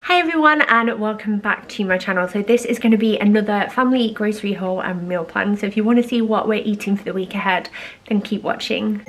Hi everyone and welcome back to my channel. So this is going to be another family grocery haul and meal plan. So if you want to see what we're eating for the week ahead, then keep watching.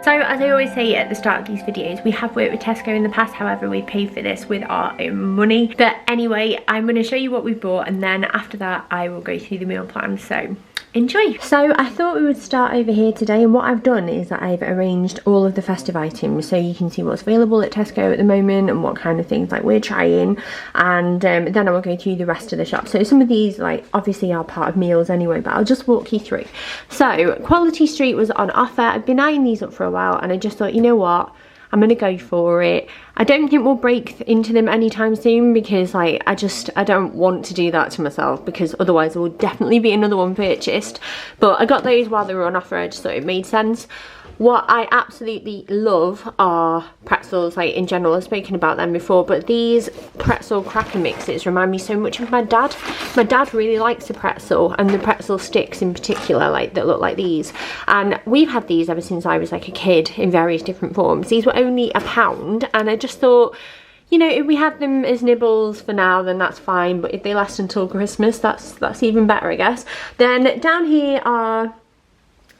So as I always say at the start of these videos, we have worked with Tesco in the past, however we paid for this with our own money. But anyway, I'm going to show you what we bought and then after that I will go through the meal plan, so enjoy. So I thought we would start over here today, and what I've done is that I've arranged all of the festive items so you can see what's available at Tesco at the moment and what kind of things like we're trying, and then I will go through the rest of the shop. So some of these like obviously are part of meals anyway, but I'll just walk you through. So Quality Street was on offer. I've been eyeing these up for a while and I just thought, you know what, I'm gonna go for it. I don't think we'll break into them anytime soon because like I don't want to do that to myself, because otherwise there will definitely be another one purchased. But I got those while they were on offer. I just thought it made sense. What I absolutely love are pretzels, like in general. I've spoken about them before, but these pretzel cracker mixes remind me so much of my dad. My dad really likes a pretzel, and the pretzel sticks in particular, like that look like these. And we've had these ever since I was like a kid in various different forms. These were only £1, and I just thought, you know, if we have them as nibbles for now, then that's fine. But if they last until Christmas, that's even better, I guess. Then down here are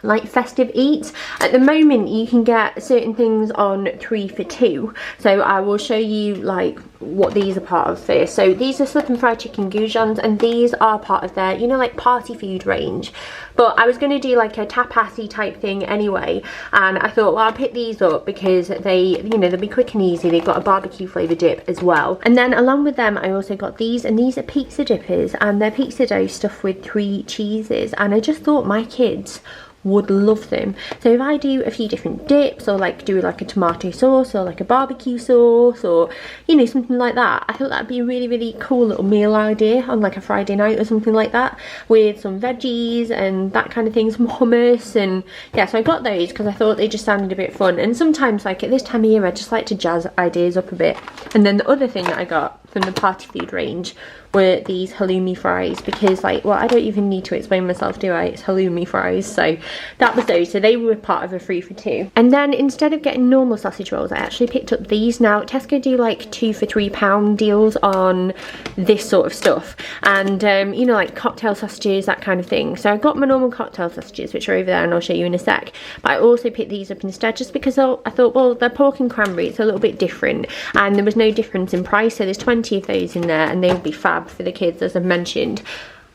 like festive eats. At the moment you can get certain things on 3 for 2, so I will show you like what these are part of first. So these are Southern Fried Chicken goujons, and these are part of their, you know, like party food range. But I was going to do like a tapasy type thing anyway, and I thought, well, I'll pick these up because they, you know, they'll be quick and easy. They've got a barbecue flavour dip as well. And then along with them I also got these, and these are pizza dippers, and they're pizza dough stuffed with 3 cheeses, and I just thought my kids would love them. So if I do a few different dips, or like do like a tomato sauce or like a barbecue sauce, or you know, something like that, I thought that'd be a really cool little meal idea on like a Friday night or something like that, with some veggies and that kind of thing, some hummus. And yeah, so I got those because I thought they just sounded a bit fun, and sometimes like at this time of year I just like to jazz ideas up a bit. And then the other thing that I got from the party food range were these halloumi fries, because like, well, I don't even need to explain myself, do I? It's halloumi fries. So that was those. So they were part of a 3 for 2. And then instead of getting normal sausage rolls, I actually picked up these. Now Tesco do like 2 for £3 deals on this sort of stuff, and you know, like cocktail sausages, that kind of thing. So I got my normal cocktail sausages, which are over there and I'll show you in a sec, but I also picked these up instead just because I thought, well, they're pork and cranberry, it's a little bit different, and there was no difference in price. So there's 20 of those in there and they'll be fab for the kids, as I've mentioned.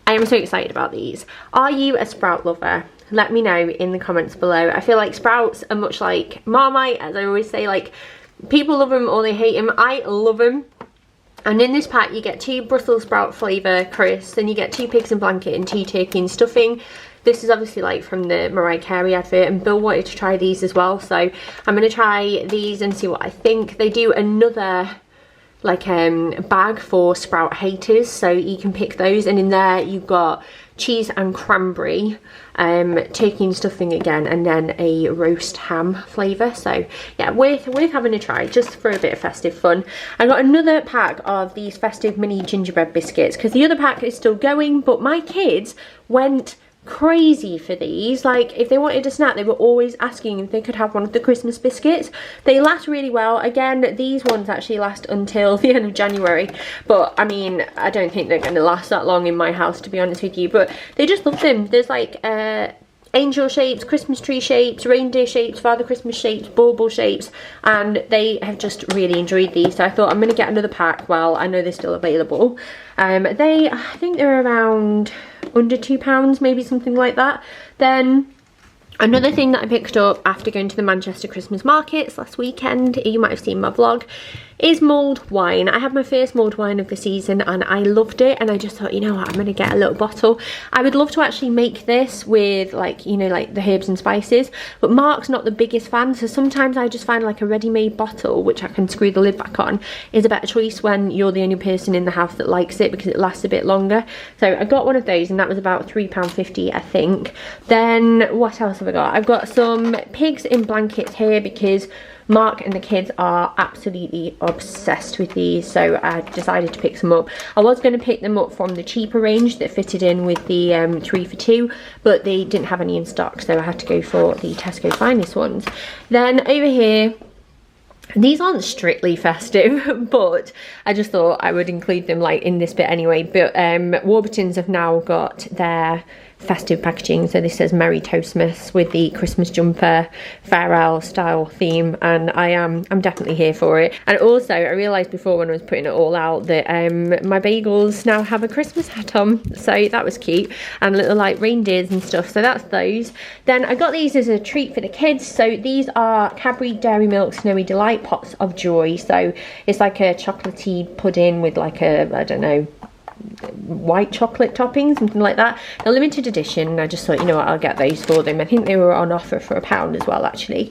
I am so excited about these. Are you a sprout lover? Let me know in the comments below. I feel like sprouts are much like Marmite, as I always say, like people love them or they hate them. I love them. And in this pack you get 2 Brussels sprout flavour crisps, and you get 2 pigs in blanket and 2 turkey and stuffing. This is obviously like from the Mariah Carey advert, and Bill wanted to try these as well, so I'm going to try these and see what I think. They do another like bag for sprout haters, so you can pick those, and in there you've got cheese and cranberry, turkey and stuffing again, and then a roast ham flavour. So yeah, worth having a try just for a bit of festive fun. I got another pack of these festive mini gingerbread biscuits because the other pack is still going, but my kids went crazy for these. Like if they wanted a snack, they were always asking if they could have one of the Christmas biscuits. They last really well. Again, these ones actually last until the end of January, but I mean, I don't think they're going to last that long in my house, to be honest with you, but they just love them. There's like angel shapes, Christmas tree shapes, reindeer shapes, Father Christmas shapes, bauble shapes, and they have just really enjoyed these. So I thought I'm going to get another pack while I know they're still available. I think they're around under £2, maybe something like that. Then another thing that I picked up after going to the Manchester Christmas markets last weekend, you might have seen my vlog, is mulled wine. I had my first mulled wine of the season and I loved it, and I just thought, you know what, I'm gonna get a little bottle. I would love to actually make this with like, you know, like the herbs and spices, but Mark's not the biggest fan, so sometimes I just find like a ready-made bottle which I can screw the lid back on is a better choice when you're the only person in the house that likes it, because it lasts a bit longer. So I got one of those and that was about £3.50 I think. Then what else have I got? I've got some pigs in blankets here because Mark and the kids are absolutely obsessed with these, so I decided to pick some up. I was going to pick them up from the cheaper range that fitted in with the 3 for 2, but they didn't have any in stock, so I had to go for the Tesco Finest ones. Then over here These aren't strictly festive, but I just thought I would include them like in this bit anyway. But Warburtons have now got their festive packaging, so this says Merry Toastmas with the Christmas jumper Farewell style theme, and I'm definitely here for it. And also I realised before when I was putting it all out that my bagels now have a Christmas hat on, so that was cute, and little like reindeers and stuff, so that's those. Then I got these as a treat for the kids. So these are Cadbury Dairy Milk Snowy Delight Pots of Joy. So it's like a chocolatey pudding with like a, I don't know, white chocolate topping, something like that. They're limited edition. I just thought, you know what, I'll get those for them. I think they were on offer for £1 as well, actually.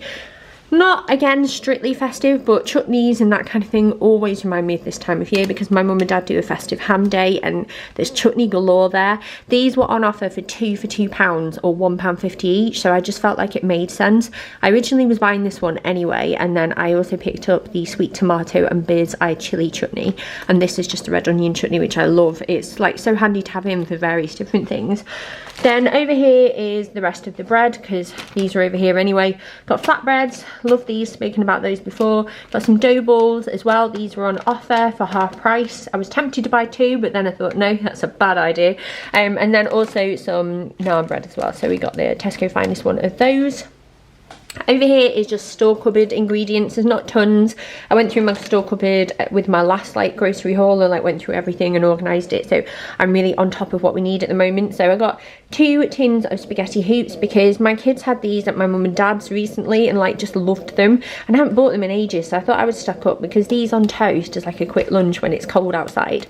Not, again, strictly festive, but chutneys and that kind of thing always remind me of this time of year, because my mum and dad do a festive ham day and there's chutney galore there. These were on offer for £2 for £2 or £1.50 each, so I just felt like it made sense. I originally was buying this one anyway, and then I also picked up the sweet tomato and bird's eye chilli chutney, and this is just the red onion chutney, which I love. It's like so handy to have in for various different things. Then over here is the rest of the bread, because these are over here anyway. Got flatbreads, love these, spoken about those before. Got some dough balls as well. These were on offer for half price. I was tempted to buy 2, but then I thought, no, that's a bad idea. And then also some naan bread as well. So we got the Tesco Finest one of those. Over here is just store cupboard ingredients. There's not tons. I went through my store cupboard with my last like grocery haul and like went through everything and organised it, so I'm really on top of what we need at the moment. So I got 2 tins of spaghetti hoops because my kids had these at my mum and dad's recently and like just loved them, and I haven't bought them in ages, so I thought I would stock up because these on toast is like a quick lunch when it's cold outside.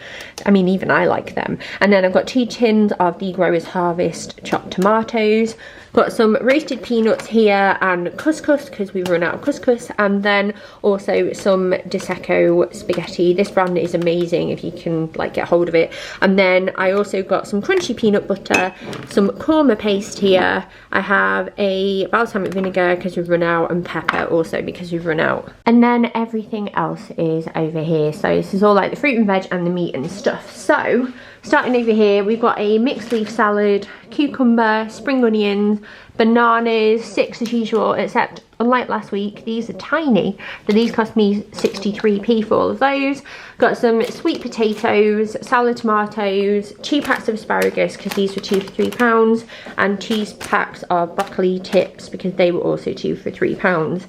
I mean, even I like them. And then I've got 2 tins of the Growers Harvest chopped tomatoes. Got some roasted peanuts here and couscous because we've run out of couscous, and then also some Disecco spaghetti. This brand is amazing if you can like get hold of it. And then I also got some crunchy peanut butter, some korma paste here. I have a balsamic vinegar because we've run out, and pepper also because we've run out. And then everything else is over here. So this is all like the fruit and veg and the meat and stuff. So starting over here, we've got a mixed leaf salad, cucumber, spring onions, bananas, 6 as usual, except unlike last week, these are tiny. So these cost me 63p for all of those. Got some sweet potatoes, salad tomatoes, 2 packs of asparagus because these were 2 for £3, and 2 packs of broccoli tips because they were also 2 for £3.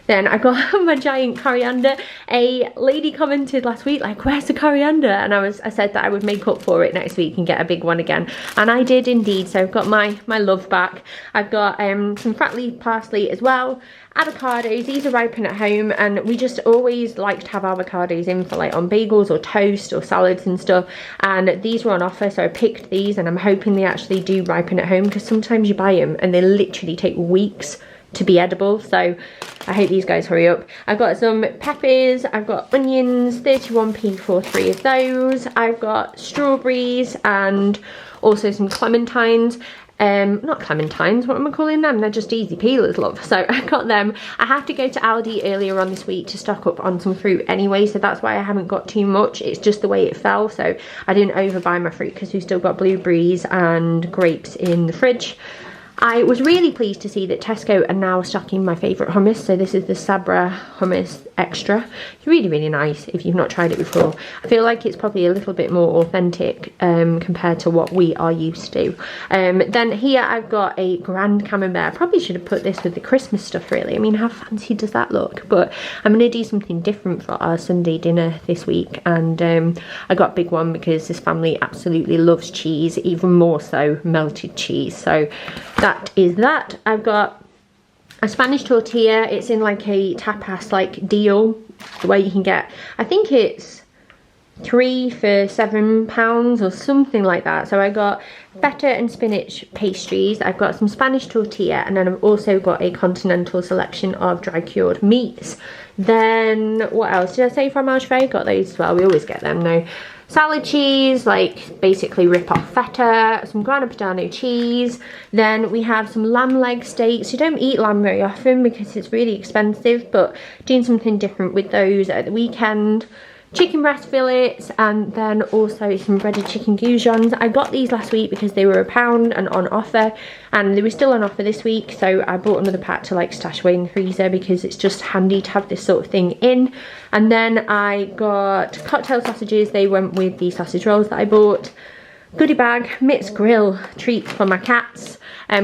Then I got my giant coriander. A lady commented last week like, where's the coriander? And I said that I would make up for it next week and get a big one again, and I did indeed. So I've got my love back. I've got some fat leaf parsley as well. Avocados, these are ripened at home, and we just always like to have avocados in for like on bagels or toast or salads and stuff, and these were on offer, so I picked these, and I'm hoping they actually do ripen at home because sometimes you buy them and they literally take weeks to be edible, so I hope these guys hurry up. I've got some peppers, I've got onions, 31p for 3 of those. I've got strawberries and also some clementines. Not clementines, what am I calling them? They're just easy peelers, love. So I got them. I have to go to Aldi earlier on this week to stock up on some fruit anyway, so that's why I haven't got too much. It's just the way it fell, so I didn't overbuy my fruit because we've still got blueberries and grapes in the fridge. I was really pleased to see that Tesco are now stocking my favourite hummus. So this is the Sabra hummus extra. It's really, really nice if you've not tried it before. I feel like it's probably a little bit more authentic compared to what we are used to. Then here I've got a grand camembert. I probably should have put this with the Christmas stuff really. I mean, how fancy does that look? But I'm going to do something different for our Sunday dinner this week. And I got a big one because this family absolutely loves cheese, even more so melted cheese. So that is that. I've got a Spanish tortilla. It's in like a tapas like deal where you can get, I think it's 3 for £7 or something like that. So I got feta and spinach pastries. I've got some Spanish tortilla, and then I've also got a continental selection of dry cured meats. Then what else did I say? Fromage frais, got those as well. We always get them now. Salad cheese, like basically rip off feta, some grana padano cheese. Then we have some lamb leg steaks. You don't eat lamb very often because it's really expensive, but doing something different with those at the weekend. chicken breast fillets, and then also some breaded chicken goujons. I got these last week because they were £1 and on offer, and they were still on offer this week, so I bought another pack to like stash away in the freezer because it's just handy to have this sort of thing in. And then I got cocktail sausages. They went with the sausage rolls that I bought. Goodie bag, Mitt's Grill treats for my cats.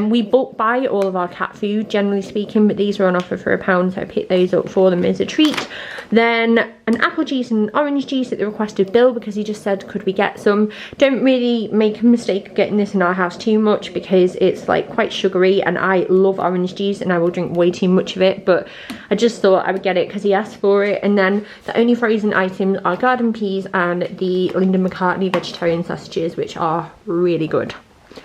We bulk buy all of our cat food, generally speaking, but these were on offer for £1, so I picked those up for them as a treat. Then an apple juice and orange juice at the request of Bill, because he just said, could we get some? Don't really make a mistake of getting this in our house too much, because it's like quite sugary, and I love orange juice and I will drink way too much of it, but I just thought I would get it because he asked for it. And then the only frozen items are garden peas and the Linda McCartney vegetarian sausages, which are really good.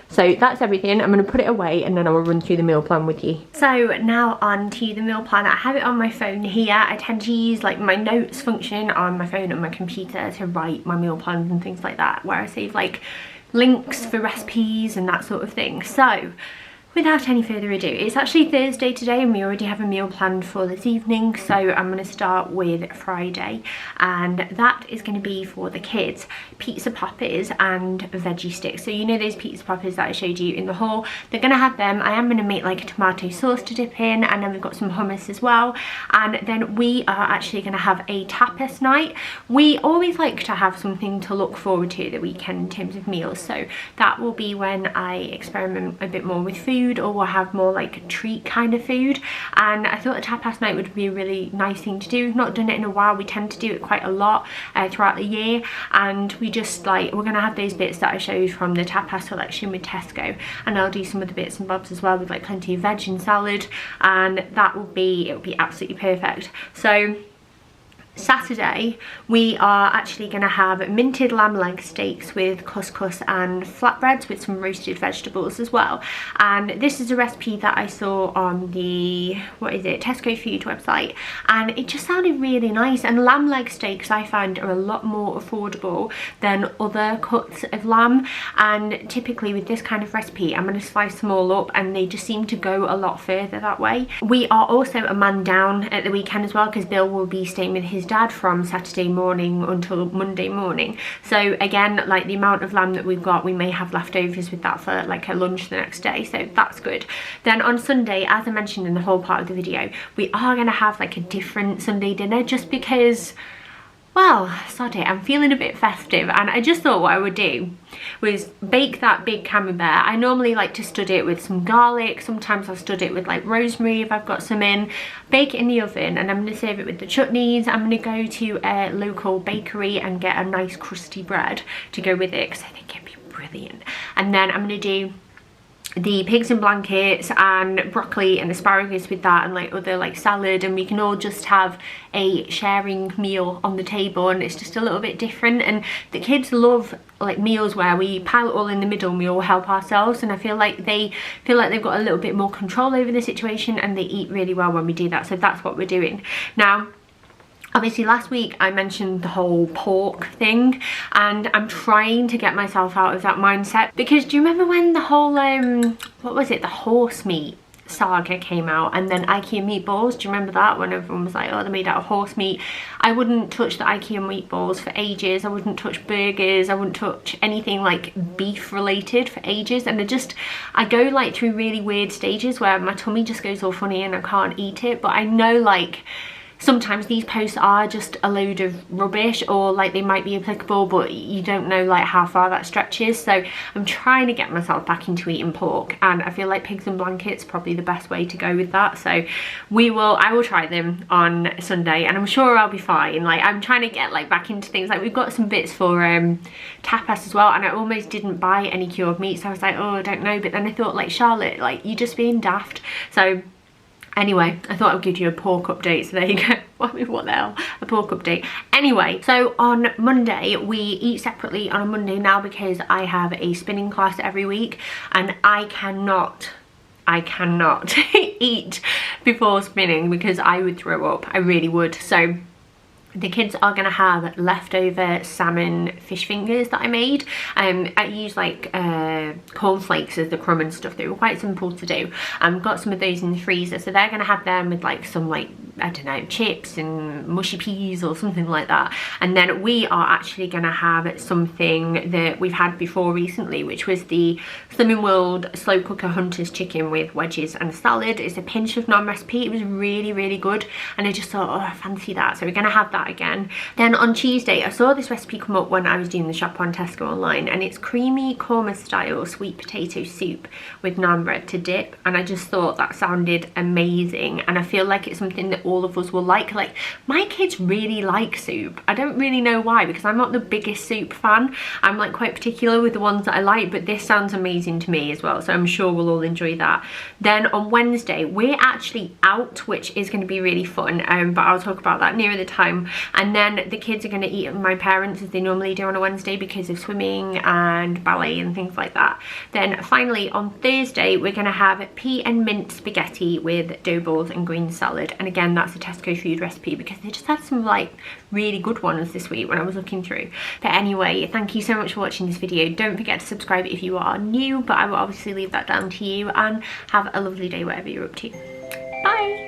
So that's everything. I'm going to put it away and then I will run through the meal plan with you. So now on to the meal plan. I have it on my phone here. I tend to use like my notes function on my phone and my computer to write my meal plans and things like that, where I save like links for recipes and that sort of thing. So without any further ado, it's actually Thursday today and we already have a meal planned for this evening, so I'm going to start with Friday, and that is going to be for the kids pizza poppers and veggie sticks. So you know those pizza poppers that I showed you in the haul, they're going to have them. I am going to make like a tomato sauce to dip in, and then we've got some hummus as well. And then we are actually going to have a tapas night. We always like to have something to look forward to the weekend in terms of meals, so that will be when I experiment a bit more with food, or we'll have more like a treat kind of food. And I thought a tapas night would be a really nice thing to do. We've not done it in a while. We tend to do it quite a lot throughout the year, and we just like, we're gonna have those bits that I showed from the tapas selection with Tesco, and I'll do some of the bits and bobs as well with like plenty of veg and salad, and that will be, it'll be absolutely perfect. So Saturday we are actually going to have minted lamb leg steaks with couscous and flatbreads with some roasted vegetables as well. And this is a recipe that I saw on the, what is it, Tesco food website, and it just sounded really nice. And lamb leg steaks I find are a lot more affordable than other cuts of lamb, and typically with this kind of recipe I'm going to slice them all up and they just seem to go a lot further that way. We are also a man down at the weekend as well, because Bill will be staying with his dad from Saturday morning until Monday morning. So again, like the amount of lamb that we've got, we may have leftovers with that for like a lunch the next day, so that's good. Then on Sunday, as I mentioned in the whole part of the video, we are going to have like a different Sunday dinner, just because, well, sod it, I'm feeling a bit festive, and I just thought what I would do was bake that big camembert. I normally like to stud it with some garlic, sometimes I'll stud it with like rosemary if I've got some in, bake it in the oven, and I'm going to serve it with the chutneys. I'm going to go to a local bakery and get a nice crusty bread to go with it, because I think it'd be brilliant. And then I'm going to do the pigs in blankets and broccoli and asparagus with that, and like other like salad, and we can all just have a sharing meal on the table, and it's just a little bit different. And the kids love like meals where we pile it all in the middle and we all help ourselves, and I feel like they've got a little bit more control over the situation, and they eat really well when we do that. So that's what we're doing now. Obviously last week I mentioned the whole pork thing, and I'm trying to get myself out of that mindset, because do you remember when the whole what was it, the horse meat saga came out, and then IKEA meatballs? Do you remember that, when everyone was like, oh, they're made out of horse meat? I wouldn't touch the IKEA meatballs for ages. I wouldn't touch burgers. I wouldn't touch anything like beef related for ages, and I go like through really weird stages where my tummy just goes all funny and I can't eat it. But I know like sometimes these posts are just a load of rubbish, or like they might be applicable, but you don't know like how far that stretches. So I'm trying to get myself back into eating pork, and I feel like pigs in blankets probably the best way to go with that. So I will try them on Sunday, and I'm sure I'll be fine. Like I'm trying to get like back into things. Like we've got some bits for tapas as well, and I almost didn't buy any cured meat, so I was like, oh, I don't know. But then I thought, like, Charlotte, like you're just being daft. So anyway, I thought I'd give you a pork update, so there you go. What the hell? A pork update. Anyway, so on Monday, we eat separately on a Monday now, because I have a spinning class every week, and I cannot eat before spinning because I would throw up. I really would. So The kids are going to have leftover salmon fish fingers that I made. I used like cornflakes as the crumb and stuff. They were quite simple to do. Got some of those in the freezer, so they're going to have them with like some, like, I don't know, chips and mushy peas or something like that. And then we are actually going to have something that we've had before recently, which was the Slimming World slow cooker Hunter's chicken with wedges and salad. It's a pinch of naan recipe. It was really, really good, and I just thought, oh, I fancy that, so we're going to have that again. Then on Tuesday I saw this recipe come up when I was doing the shop on Tesco online, and it's creamy korma style sweet potato soup with naan bread to dip, and I just thought that sounded amazing, and I feel like it's something that all of us will like. Like, my kids really like soup. I don't really know why, because I'm not the biggest soup fan. I'm like quite particular with the ones that I like, but this sounds amazing to me as well, so I'm sure we'll all enjoy that. Then on Wednesday we're actually out, which is going to be really fun, but I'll talk about that nearer the time. And then the kids are going to eat with my parents as they normally do on a Wednesday because of swimming and ballet and things like that. Then finally on Thursday we're going to have pea and mint spaghetti with dough balls and green salad, and again that's a Tesco food recipe because they just had some like really good ones this week when I was looking through. But anyway, thank you so much for watching this video. Don't forget to subscribe if you are new, but I will obviously leave that down to you, and have a lovely day whatever you're up to. Bye.